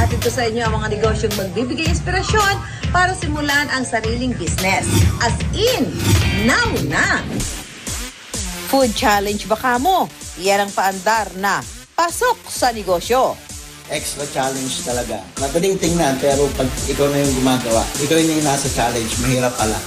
Ihahatid ko sa inyo ang mga negosyong magbibigay inspirasyon para simulan ang sariling business. As in, now na! Food challenge baka mo? Yan ang paandar na pasok sa negosyo. Extra challenge talaga. Madaling tingnan pero pag ikaw na yung gumagawa, ikaw yung nasa challenge, mahirap pala.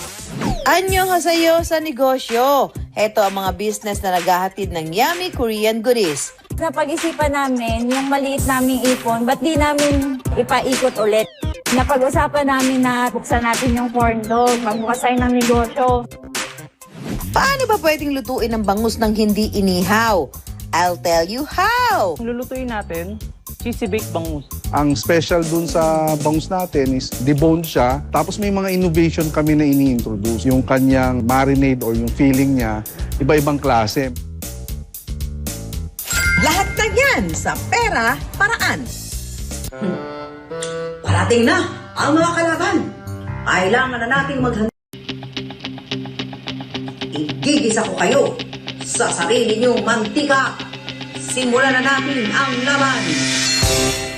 Anyong hasayo sa negosyo. Heto ang mga business na naghahatid ng yummy Korean goodies. Napag-isipan namin yung maliit naming ipon, ba't di namin ipaikot ulit? Napag-usapan namin na buksan natin yung corn dog, magbukas tayo ng negosyo. Paano ba pwedeng lutuin ang bangus ng hindi inihaw? I'll tell you how! Lulutuin natin, cheesy baked bangus. Ang special dun sa bangus natin is deboned siya. Tapos may mga innovation kami na ini-introduce. Yung kanyang marinade or yung filling niya, iba-ibang klase. Lahat na yan sa pera, paraan. Parating na ang mga kalaban. Kailangan na nating maghanda. Igigisa ko kayo sa sarili niyong mantika. Simulan na natin ang laban.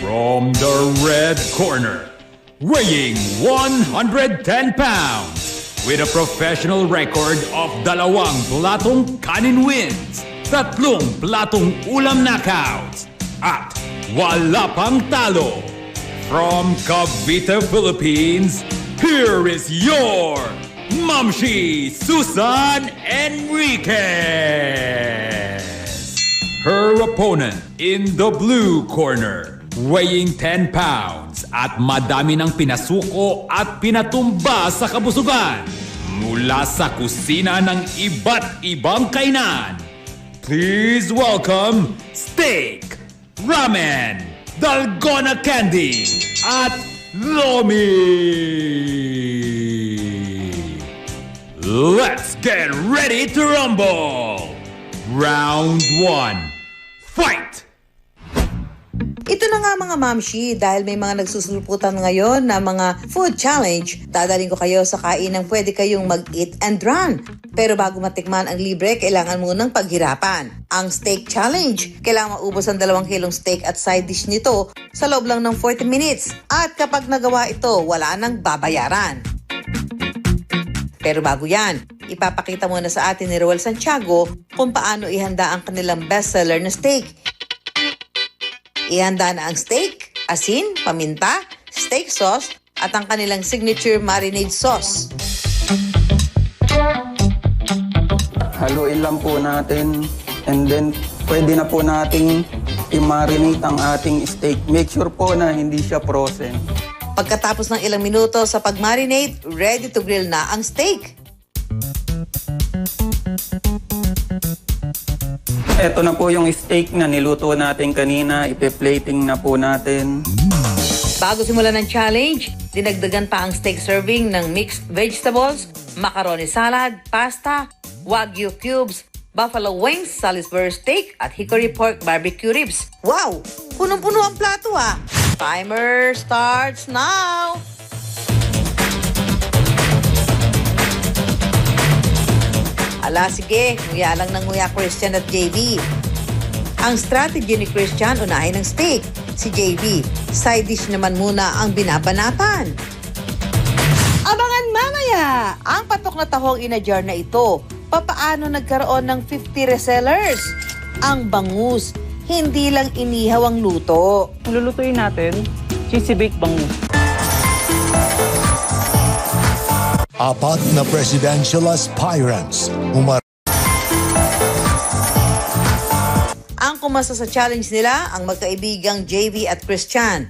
From the red corner, weighing 110 pounds, with a professional record of 2 platong kanin wins, 3 platong ulam knockouts, at wala pang talo. From Cavite, Philippines, here is your Mamshi Susan Enriquez. Her opponent in the blue corner, weighing 10 pounds at madami ng pinasuko at pinatumba sa kabusugan mula sa kusina ng iba't ibang kainan. Please welcome Steak, Ramen, Dalgona Candy, at Lomi! Let's get ready to rumble! Round 1. Fight! Ito na nga mga mamshi, dahil may mga nagsusulputan ngayon na mga food challenge, dadaling ko kayo sa kainang pwede kayong mag-eat and run. Pero bago matikman ang libre, kailangan munang paghirapan. Ang steak challenge, kailangan maubos ang 2 kilong steak at side dish nito sa loob lang ng 40 minutes. At kapag nagawa ito, wala nang babayaran. Pero bago yan, ipapakita muna sa atin ni Roel Santiago kung paano ihanda ang kanilang bestseller na steak. Ihanda na ang steak, asin, paminta, steak sauce, at ang kanilang signature marinade sauce. Haluin lang po natin and then pwede na po nating i-marinate ang ating steak. Make sure po na hindi siya frozen. Pagkatapos ng ilang minuto sa pag-marinate, ready to grill na ang steak. Ito na po yung steak na niluto natin kanina. Ipe-plating na po natin. Bago simulan ng challenge, dinagdagan pa ang steak serving ng mixed vegetables, macaroni salad, pasta, wagyu cubes, buffalo wings, Salisbury steak, at hickory pork barbecue ribs. Wow! Punong-puno ang plato ah! Timer starts now! Ala, sige, nguya lang ng nguya Christian at JB. Ang strategy ni Christian, unahin ng steak. Si JB, side dish naman muna ang binabanatan. Abangan mamaya! Ang patok na tahong ina-jar na ito, papaano nagkaroon ng 50 resellers? Ang bangus, hindi lang inihaw ang luto. Lulutuin natin, cheesy baked bangus. Apat na presidential aspirants Ang kumasa sa challenge nila, ang magkaibigang JB at Christian.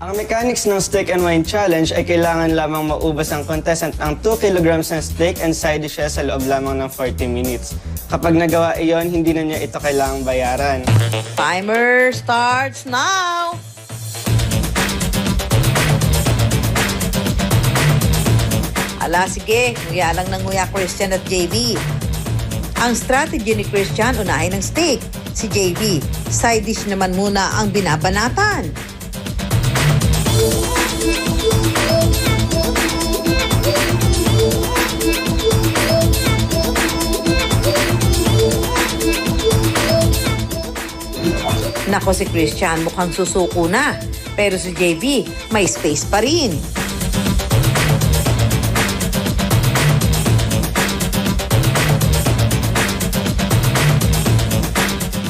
Ang mechanics ng Steak and Wine Challenge ay kailangan lamang maubos ng contestant ang 2 kilograms ng steak and side dishes sa loob lamang ng 40 minutes. Kapag nagawa iyon, hindi na niya ito kailangang bayaran. Timer starts now! Ala, sige, nguya lang ng nguya Christian at JB. Ang strategy ni Christian, unahin ng steak. Si JB, side dish naman muna ang binabanatan. Nako, si Christian mukhang susuko na. Pero si JV may space pa rin.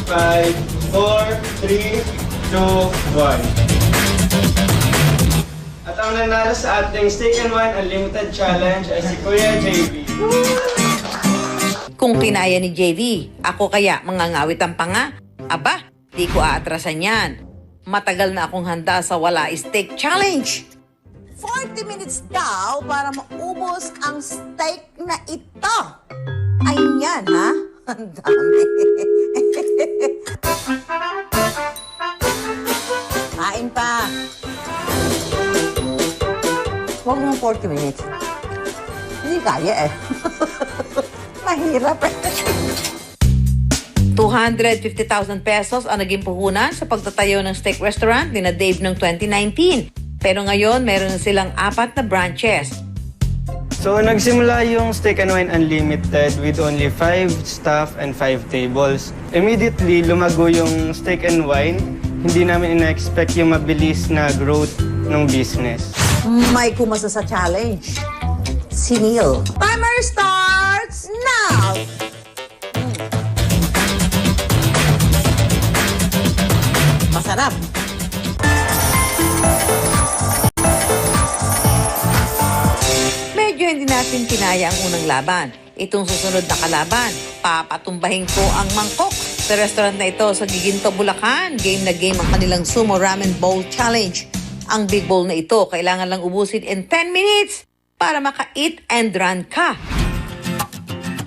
Five, 4, 3, 2, 1. At ang nanalo sa ating Steak and Wine Unlimited Challenge ay si Kuya JV. Kung kinaya ni JV, ako kaya mangangawit ang panga? Aba, di ko aatrasan yan. Matagal na akong handa sa Wala Steak Challenge. 40 minutes daw para maubos ang steak na ito. Ayan ha, ang dami. Kain pa. Huwag mong 40 minutes. Hindi kaya eh. Mahirap eh. 250,000 pesos ang naging puhunan sa pagtatayo ng steak restaurant ni na Dave noong 2019. Pero ngayon, meron na silang 4 na branches. So, nagsimula yung Steak and Wine Unlimited with only 5 staff and 5 tables. Immediately, lumago yung Steak and Wine. Hindi namin ina-expect yung mabilis na growth ng business. May kumasa sa challenge. Si Neil. Timer starts now! Masarap. Medyo hindi natin kinaya ang unang laban. Itong susunod na kalaban, papatumbahin ko ang mangkok. Sa restaurant na ito sa Giginto, Bulacan, game na game ang kanilang Sumo Ramen Bowl Challenge. Ang big bowl na ito, kailangan lang ubusin in 10 minutes para maka-eat and run ka.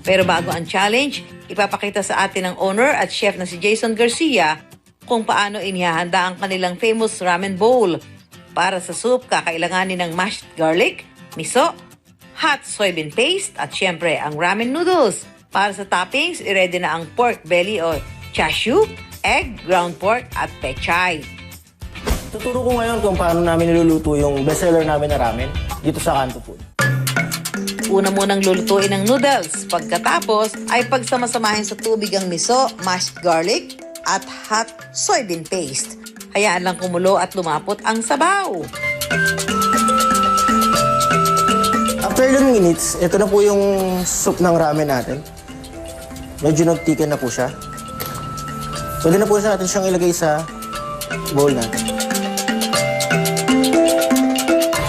Pero bago ang challenge, ipapakita sa atin ng owner at chef na si Jason Garcia kung paano inihahanda ang kanilang famous ramen bowl. Para sa soup, kakailanganin ng mashed garlic, miso, hot soybean paste at syempre ang ramen noodles. Para sa toppings, i-ready na ang pork belly o chashu, egg, ground pork at pechay. Tuturo ko ngayon kung paano namin niluluto yung bestseller namin na ramen dito sa Kanto Food. Una munang lulutuin ang noodles. Pagkatapos ay pagsamasamahin sa tubig ang miso, mashed garlic at hot soybean paste. Hayaan lang kumulo at lumapot ang sabaw. After ilang minutes, ito na po yung soup ng ramen natin. Medyo nagtiken na po siya. Pwede na po natin siyang ilagay sa bowl natin.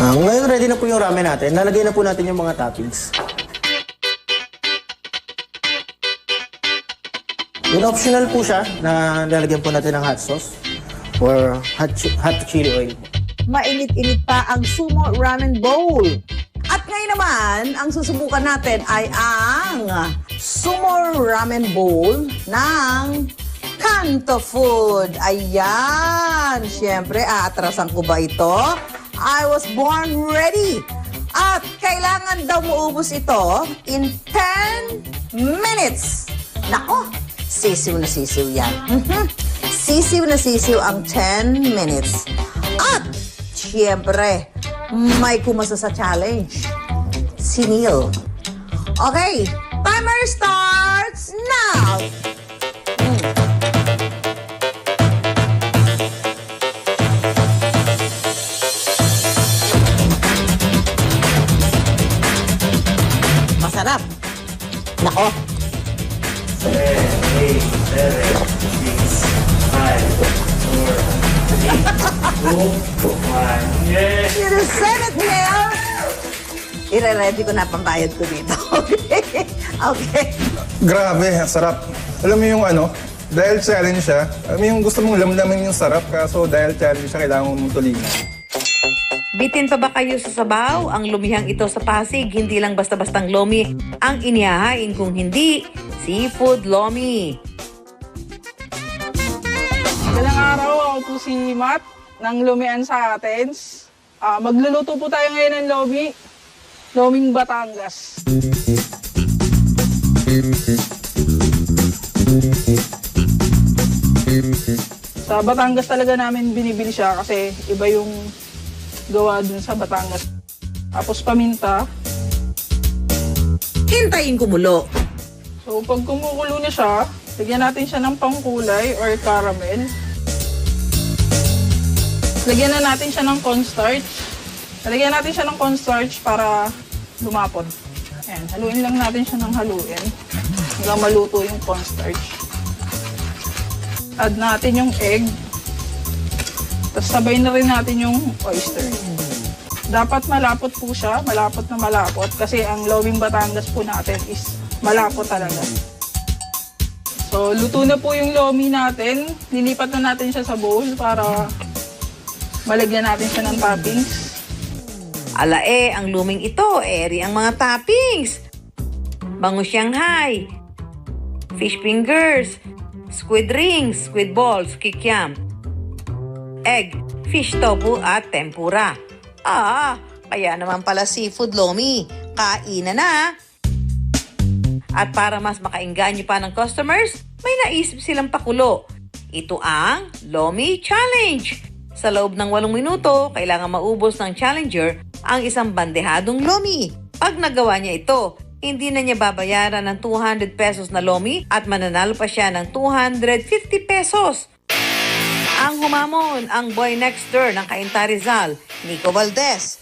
Ngayon ready na po yung ramen natin. Nalagay na po natin yung mga toppings. Yung optional po siya na lalagyan po natin ng hot sauce or hot chili oil. Mainit-init pa ang Sumo Ramen Bowl. At ngayon naman, ang susubukan natin ay ang Sumo Ramen Bowl ng Kanto Food. Ayan! Siyempre, aatrasan ko ba ito? I was born ready. At kailangan daw maubos ito in 10 minutes. Nako, sisiw na sisiw yan. Sisiw na sisiw ang 10 minutes. At, siyempre, may kumasa sa challenge. Si Neil. Okay, timer starts now! Masarap. Nako. 7, 8, 7, 6, 5, 4, 3, 2, 1. Yes! You said it, Neil! Ire-ready ko na pambayad ko dito. Okay? Okay. Grabe, ang sarap. Alam mo yung ano, dahil challenge siya, alam mo yung gusto mong lamdamin yung sarap, kaso dahil challenge siya, kailangan mong tulingan. Bitin pa ba kayo sa sabaw? Ang lumihang ito sa Pasig, hindi lang basta-bastang lomi ang inihahain, kung hindi, seafood lomi. Magandang araw, ako po si Matt ng Lumian sa Athens. Magluluto po tayo ngayon ng Loming Batangas. Sa Batangas talaga namin binibili siya kasi iba yung gawa dun sa Batangas. Tapos paminta. Hintayin kumulo. So pag kumukulo na siya, lagyan natin siya ng pangkulay or caramel. Lagyan na natin siya ng cornstarch. Lagyan natin siya ng cornstarch para lumapot. Ayan, haluin lang natin siya ng haluin. Hanggang maluto yung cornstarch. Add natin yung egg. Tapos sabay na rin natin yung oyster. Dapat malapot po siya, malapot na malapot. Kasi ang Loming Batangas po natin is malapot talaga. So, luto na po yung lomi natin. Lilipat na natin siya sa bowl para malagyan natin siya ng toppings. Alae, ang luming ito, eri ang mga toppings. Bangus Shanghai, fish fingers, squid rings, squid balls, kikiam, egg, fish tofu at tempura. Kaya naman pala seafood lomi. Kainan na! At para mas makainganyo pa ng customers, may naisip silang pakulo. Ito ang Lomi Challenge. Sa loob ng 8 minuto, kailangan maubos ng challenger ang isang bandehadong lomi. Pag nagawa niya ito, hindi na niya babayaran ng 200 pesos na lomi at mananalo pa siya ng 250 pesos. Ang humamon, ang boy next door ng Cainta Rizal, Nico Valdez.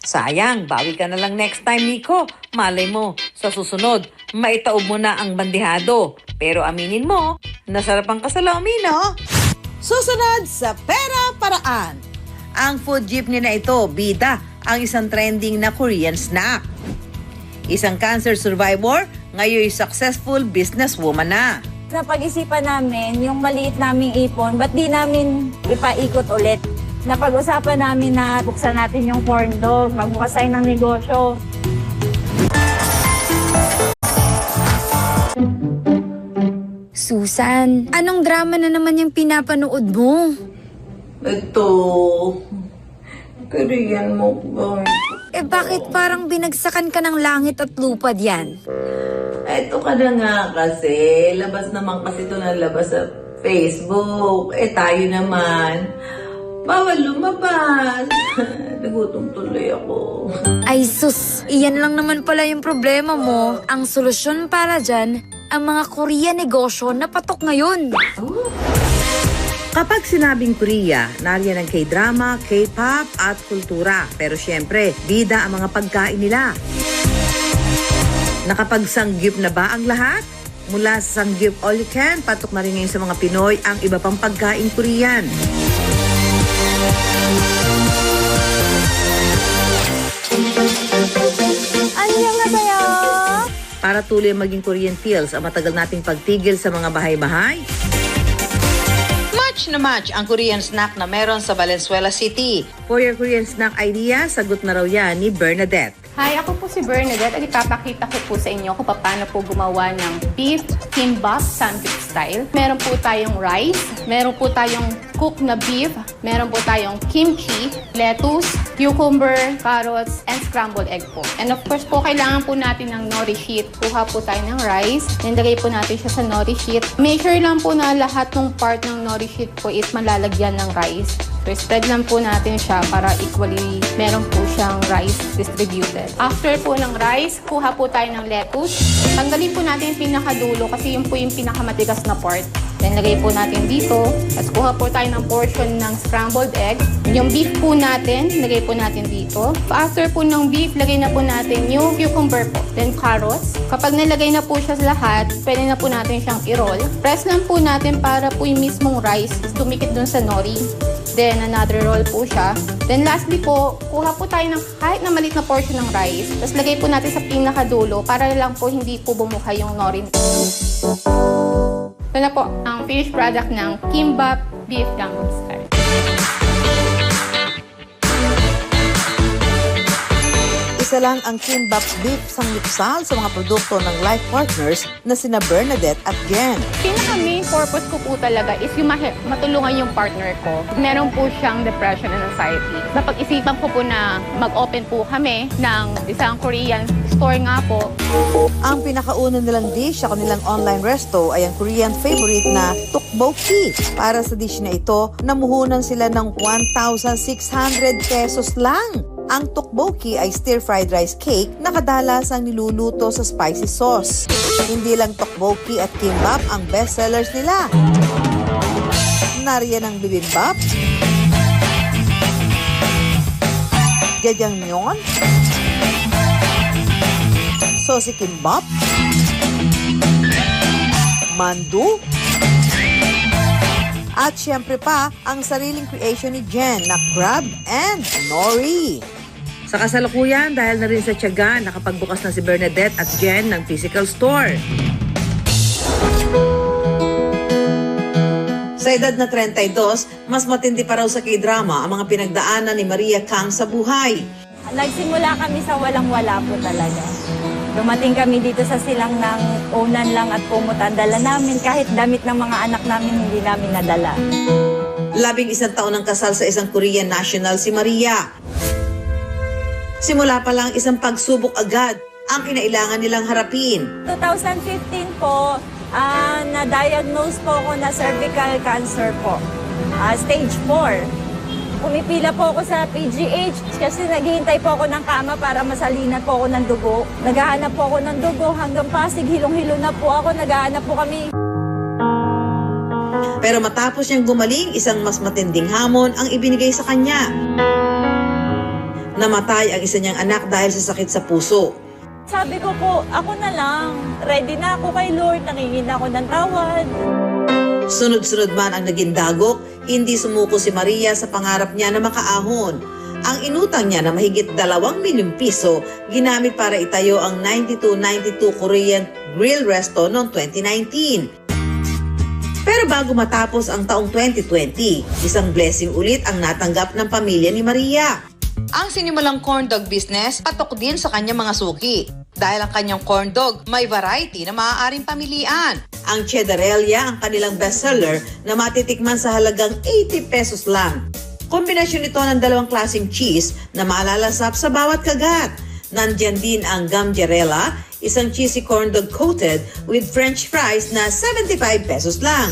Sayang, bawi ka na lang next time, Nico. Malay mo, sa susunod, maitaob mo na ang bandihado. Pero aminin mo, nasarapan ka sa lomi, no? Susunod sa Pera Paraan. Ang food jeepney na ito, bida, ang isang trending na Korean snack. Isang cancer survivor, ngayon successful businesswoman na. Napag-isipan namin yung maliit naming ipon, ba't di namin ipaikot ulit? Napag-usapan namin na buksan natin yung corn dog, magbukas tayo ng negosyo. Susan, anong drama na naman yung pinapanood mo? Ito, Korean mukbang. Bakit parang binagsakan ka ng langit at lupa diyan? Ito ka na nga kasi. Labas naman kasi ito na labas sa Facebook. Tayo naman. Bawal lumabas. Nagutom tuloy ako. Ay sus, iyan lang naman pala yung problema mo. Ang solusyon para dyan, ang mga Korean negosyo na patok ngayon. Kapag sinabing Korea, nariyan ang K-drama, K-pop at kultura. Pero syempre, bida ang mga pagkain nila. Nakapagsanggip na ba ang lahat? Mula sa sanggip all you can, patok na rin ngayon sa mga Pinoy ang iba pang pagkain Korean. Annyeonghaseyo! Para tuloy maging Korean feels ang matagal nating pagtigil sa mga bahay-bahay. Match na match ang Korean snack na meron sa Valenzuela City. For your Korean snack idea, sagot na raw yan ni Bernadette. Hi, ako po si Bernadette at ipapakita ko po sa inyo kung paano po gumawa ng beef kimbap sandwich style. Meron po tayong rice, meron po tayong cooked na beef, meron po tayong kimchi, lettuce, cucumber, carrots, and scrambled egg po. And of course po, kailangan po natin ng nori sheet. Kuha po tayo ng rice, nilagay po natin siya sa nori sheet. Make sure lang po na lahat ng part ng nori sheet po is malalagyan ng rice. So, spread lang po natin siya para equally meron po siyang rice distributed. After po ng rice, kuha po tayo ng lettuce. Tanggalin po natin yung pinakadulo kasi yun po yung pinakamatigas na part. Then, lagay po natin dito. Tapos, kuha po tayo ng portion ng scrambled egg. Yung beef po natin, lagay po natin dito. After po ng beef, lagay na po natin yung cucumber po. Then, carrots. Kapag nalagay na po siya sa lahat, pwede na po natin siyang i-roll. Press lang po natin para po yung mismong rice tumikit dun sa nori. Then, another roll po siya. Then, lastly po, kuha po tayo ng kahit na maliit na portion ng rice. Tapos, lagay po natin sa pinakadulo para lang po hindi po bumukha yung nori. Ito na po ang finished product ng kimbap beef gangbang style. Isa Isa lang ang kimbap beef sanggipsal sa mga produkto ng life partners na sina Bernadette at Jen. Pinaka-main purpose ko po talaga is yung matulungan yung partner ko. Meron po siyang depression and anxiety. Napag-isipan ko po na mag-open po kami ng isang Korean store nga po. Ang pinakauna nilang dish sa kanilang online resto ay ang Korean favorite na tteokbokki. Para sa dish na ito, namuhunan sila ng 1,600 pesos lang. Ang tteokbokki ay stir-fried rice cake na kadalasang niluluto sa spicy sauce. Hindi lang tteokbokki at kimbap ang bestsellers nila. Nariyan ang bibimbap, jjajangmyeon, sosi kimbap, mandu, at syempre pa ang sariling creation ni Jen na crab and nori. Sa kasalukuyan, dahil na rin sa tiyaga, nakapagbukas na si Bernadette at Jen ng physical store. Sa edad na 32, mas matindi pa raw sa K-drama ang mga pinagdaanan ni Maria Kang sa buhay. Nagsimula kami sa walang-wala po talaga. Dumating kami dito sa silang ng unan lang at pumutan. Dala namin kahit damit ng mga anak namin hindi namin nadala. 11 taon ng kasal sa isang Korean national si Maria. Simula pa lang isang pagsubok agad ang kinailangan nilang harapin. 2015 po, na-diagnose po ako na cervical cancer po. Stage 4. Pumipila po ako sa PGH kasi naghihintay po ako ng kama para masalinan po ako ng dugo. Naghahanap po ako ng dugo hanggang Pasig, hilong-hilo na po ako, naghahanap po kami. Pero matapos niyang gumaling, isang mas matinding hamon ang ibinigay sa kanya. Namatay ang isa niyang anak dahil sa sakit sa puso. Sabi ko po, ako na lang. Ready na ako kay Lord, nangingin ako ng tawad. Sunod-sunod man ang naging dagok, hindi sumuko si Maria sa pangarap niya na makaahon. Ang inutang niya na mahigit 2 milyong piso, ginamit para itayo ang 9292 Korean Grill Resto noong 2019. Pero bago matapos ang taong 2020, isang blessing ulit ang natanggap ng pamilya ni Maria. Ang sinimulang corn dog business patok din sa kanyang mga suki. Dahil ang kanyang corn dog may variety na maaaring pamilian. Ang cheddarella ang kanilang bestseller na matitikman sa halagang 80 pesos lang. Kombinasyon ito ng 2 klaseng cheese na maalalasap sa bawat kagat. Nandyan din ang gamjerella, isang cheesy corn dog coated with french fries na 75 pesos lang.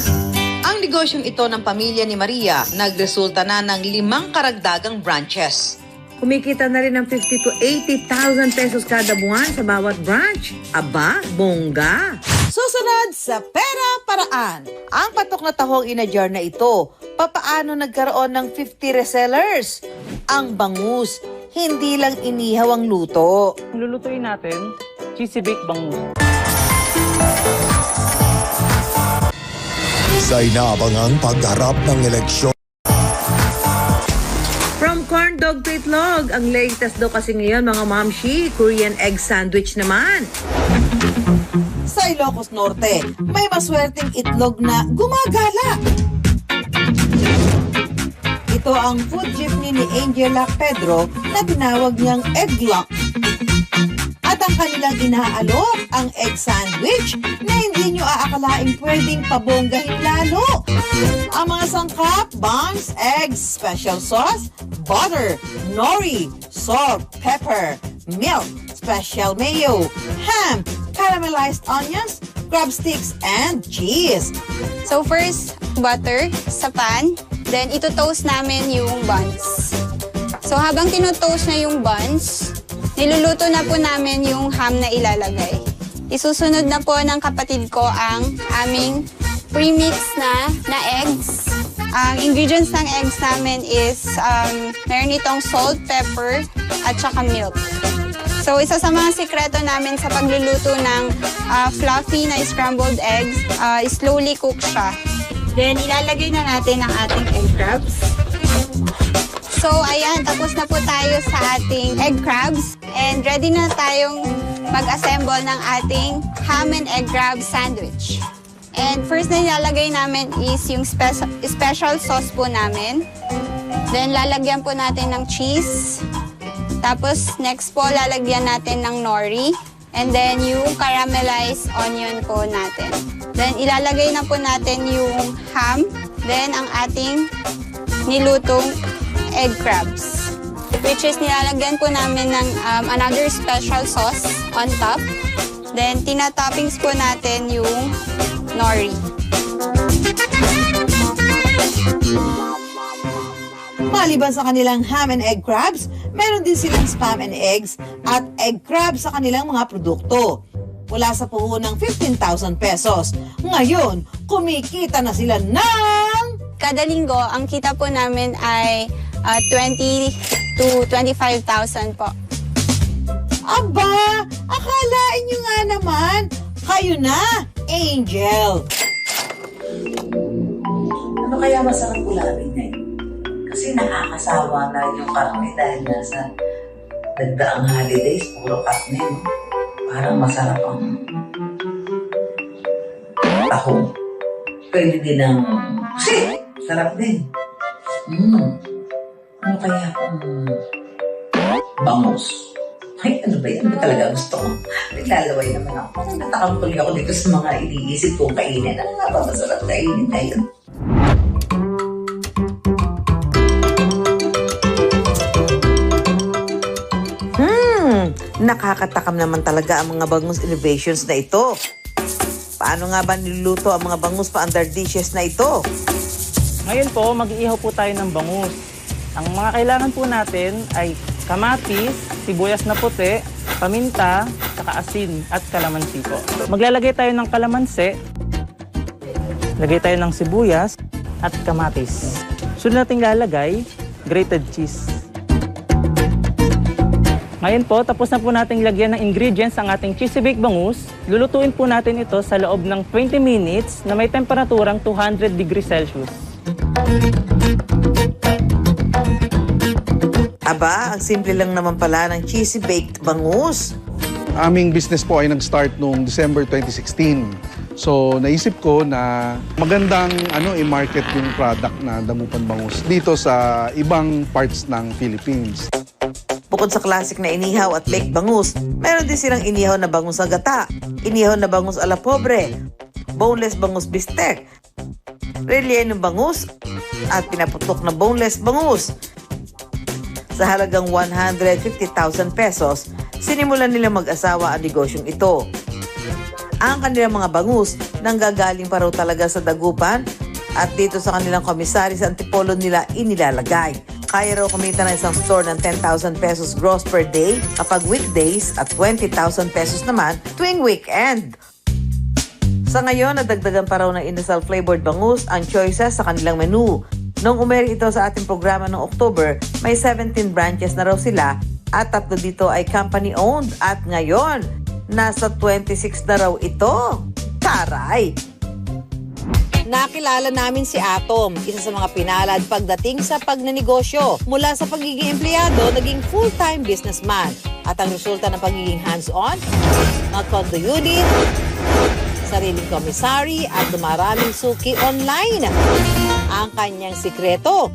Ang negosyong ito ng pamilya ni Maria nagresulta na ng 5 karagdagang branches. Kumikita na rin ng 50 to 80,000 pesos kada buwan sa bawat branch. Aba, bongga! Susunod sa Pera Paraan. Ang patok na tahong in-a-jar na ito, papaano nagkaroon ng 50 resellers? Ang bangus, hindi lang inihaw ang luto. Lulutuin natin, cheesy baked bangus. Sa inaabangang pagharap ng eleksyon. From corn dog to itlog, ang latest daw kasi ngayon mga mamshi, Korean egg sandwich naman. Sa Ilocos Norte, may maswerteng itlog na gumagala. Ito ang food jeepney ni Angela Pedro na tinawag niyang egglock. At ang kanilang inaalok, ang egg sandwich na hindi nyo aakalaing pwedeng pabonggahin lalo. Ang mga sangkap, buns, eggs, special sauce, butter, nori, salt, pepper, milk, special mayo, ham, caramelized onions, crab sticks, and cheese. So first, butter sa pan. Then ito-toast namin yung buns. So habang tino-toast na yung buns, niluluto na po namin yung ham na ilalagay. Isusunod na po ng kapatid ko ang aming pre-mix na eggs. Ang ingredients ng eggs namin is meron itong salt, pepper, at saka milk. So isa sa mga sikreto namin sa pagluluto ng fluffy na scrambled eggs, slowly cook siya. Then ilalagay na natin ang ating egg crabs. So ayan, tapos na po tayo sa ating egg crabs and ready na tayong mag-assemble ng ating ham and egg crab sandwich. And first na nilalagay namin is yung special sauce po namin. Then lalagyan po natin ng cheese. Tapos next po, lalagyan natin ng nori. And then yung caramelized onion po natin. Then ilalagay na po natin yung ham. Then ang ating nilutong egg crabs. Which is nilalagyan po namin ng another special sauce on top. Then tinatoppings po natin yung nori. Maliban sa kanilang ham and egg crabs, meron din silang spam and eggs at egg crabs sa kanilang mga produkto. Wala sa puhunang 15,000 pesos. Ngayon, kumikita na sila ng... Kada linggo, ang kita po namin ay 20 to 25,000 po. Aba, akalain nyo nga naman, kayo na, Angel. Ano kaya masarap ulamin na yun? Kasi nakakasawa na yung karne dahil nasa nagdaang holidays, puro karne. No? Parang masarap ang tahong. Pwede din ng sarap din. Ano kaya kung bangus? Ay, ano ba yan? Ano talaga gusto ko? Naglalaway naman ako. Parang natakampuli ako dito sa mga iniisip kong kainin. Ano nga ba masarap kainin na yun? Nakakatakam naman talaga ang mga bangus innovations na ito. Paano nga ba niluluto ang mga bangus pa-under dishes na ito? Ngayon po, mag-iihaw po tayo ng bangus. Ang mga kailangan po natin ay kamatis, sibuyas na puti, paminta, saka asin at kalamansi po. Maglalagay tayo ng kalamansi, lagay tayo ng sibuyas at kamatis. Sunod nating lalagay, grated cheese. Ngayon po, tapos na po nating lagyan ng ingredients ang ating cheesy baked bangus. Lulutuin po natin ito sa loob ng 20 minutes na may temperaturang 200 degrees Celsius. Aba, ang simple lang naman pala ng cheesy baked bangus. Aming business po ay nag-start noong December 2016. So, naisip ko na magandang i-market yung product na damupan bangus dito sa ibang parts ng Philippines. Bukod sa classic na inihaw at baked bangus, meron din silang inihaw na bangus sa gata, inihaw na bangus a la pobre, boneless bangus bistek, rellenong bangus, at pinaputok na boneless bangus. Sa halagang 150,000 pesos, sinimulan nila mag-asawa ang negosyong ito. Ang kanilang mga bangus nanggagaling pa raw talaga sa dagupan at dito sa kanilang komisary sa antipolo nila inilalagay. Kaya raw kumita ng isang store ng 10,000 pesos gross per day kapag weekdays at 20,000 pesos naman tuwing weekend. Sa ngayon, nadagdagan pa raw ng inasal-flavored bangus ang choices sa kanilang menu. Nung umeri ito sa ating programa noong October, may 17 branches na raw sila at 3 dito ay company-owned at ngayon, nasa 26 na raw ito. Taray! Nakilala namin si Atom, isa sa mga pinalad pagdating sa pagnenegosyo. Mula sa pagiging empleyado, naging full-time businessman. At ang resulta ng pagiging hands-on, mga condo unit, sariling komisary at dumaraming suki online. Ang kanyang sikreto,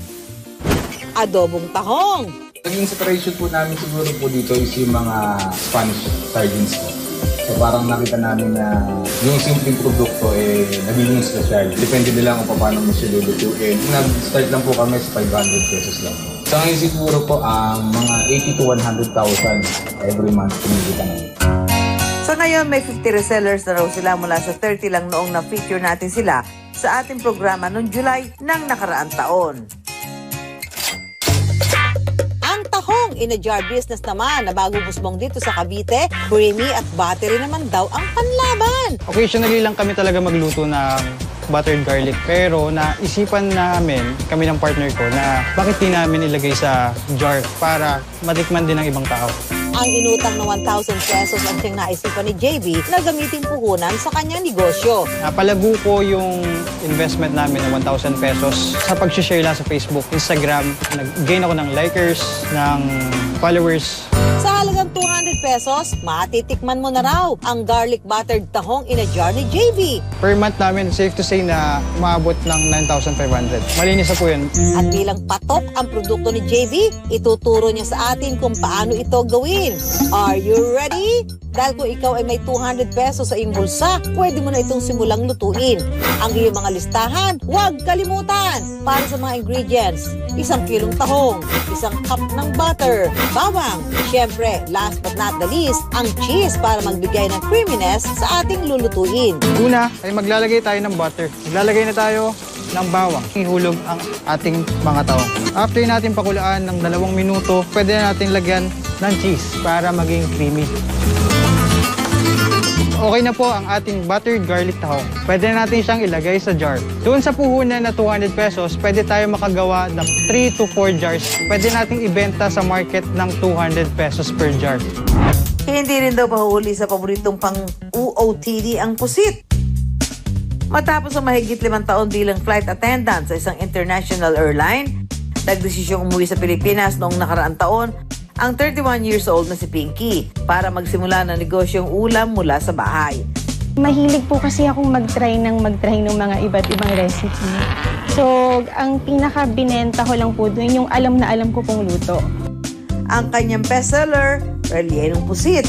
adobong tahong. Naging inspiration po namin siguro po dito is yung mga Spanish sardines po. So parang nakita namin na yung simpleng produkto nagiging special. Depende nila kung paano mo siya lulutuin. Nag-start lang po kami sa 500 pesos lang po. So ngayon siguro po mga 80 to 100,000 every month kumikita namin. So ngayon may 50 resellers na raw sila mula sa 30 lang noong na-feature natin sila sa ating programa noong July ng nakaraang taon. Ang tahong in a jar business naman na bagong usbong dito sa Cavite, creamy at buttery naman daw ang panlaban. Occasionally lang kami talaga magluto ng buttered garlic pero naisipan namin, kami ng partner ko, na bakit di namin ilagay sa jar para matikman din ng ibang tao. Ang inutang na 1,000 pesos ang siyang naisipan ni JB na gamitin puhunan sa kanyang negosyo. Napalago ko yung investment namin ng 1,000 pesos sa pag-share lang sa Facebook, Instagram. Nag-gain ako ng likers, ng followers. Sa halagang 250 pesos, matitikman mo na raw ang garlic buttered tahong in a jar ni JV. Per month namin, safe to say na umabot ng 9,500. Malinis na po yun. At bilang patok ang produkto ni JV, ituturo niya sa atin kung paano ito gawin. Are you ready? Dahil kung ikaw ay may 200 pesos sa iyong bulsa, pwede mo na itong simulang lutuin. Ang iyong mga listahan, huwag kalimutan! Para sa mga ingredients, 1 kilong tahong, 1 cup ng butter, bawang, syempre, last but not the least, ang cheese para magbigay ng creaminess sa ating lulutuin. Una ay maglalagay tayo ng butter. Maglalagay na tayo ng bawang. Ihulog ang ating mga tahong. After natin pakulaan ng 2 minuto, pwede na natin lagyan ng cheese para maging creamy. Okay na po ang ating buttered garlic tahong. Pwede na natin siyang ilagay sa jar. Doon sa puhunan na 200 pesos, pwede tayo makagawa ng 3 to 4 jars. Pwede nating ibenta sa market ng 200 pesos per jar. Hindi rin daw pahuli sa paboritong pang OOTD ang pusit. Matapos ang mahigit 5 taon bilang flight attendant sa isang international airline, nagdesisyong umuwi sa Pilipinas noong nakaraang taon ang 31 years old na si Pinky para magsimula ng negosyong ulam mula sa bahay. Mahilig po kasi akong mag-try ng mga iba't ibang recipe. So, ang pinaka-binenta ko lang po doon yung alam na alam ko pong luto. Ang kanyang bestseller, rellenong pusit.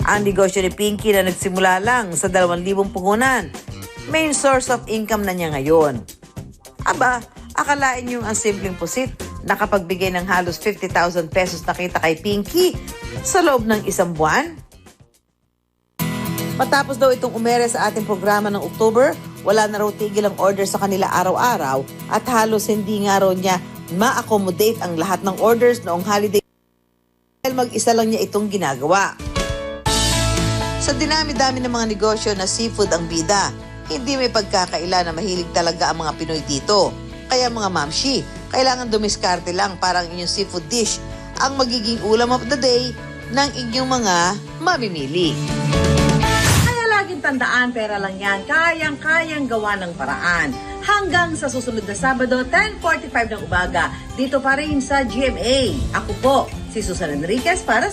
Ang negosyo ni Pinky na nagsimula lang sa 2,000 puhunan, main source of income na niya ngayon. Aba, akalain niyo ang simpleng pusit, nakapagbigay ng halos 50,000 pesos na kita kay Pinky sa loob ng 1 buwan? Matapos daw itong umere sa ating programa ng October, wala na raw tigil ang order sa kanila araw-araw at halos hindi nga raw niya ma-accommodate ang lahat ng orders noong holiday dahil mag-isa lang niya itong ginagawa. Sa dinami-dami ng mga negosyo na seafood ang bida, hindi may pagkakaila na mahilig talaga ang mga Pinoy dito. Kaya mga mamshi, kailangan dumiskarte lang para ang inyong seafood dish ang magiging ulam of the day ng inyong mga mamimili. Kaya laging tandaan, pera lang yan, kayang-kayang gawa ng paraan. Hanggang sa susunod na Sabado, 10:45 ng umaga, dito pa rin sa GMA. Ako po, si Susan Enriquez para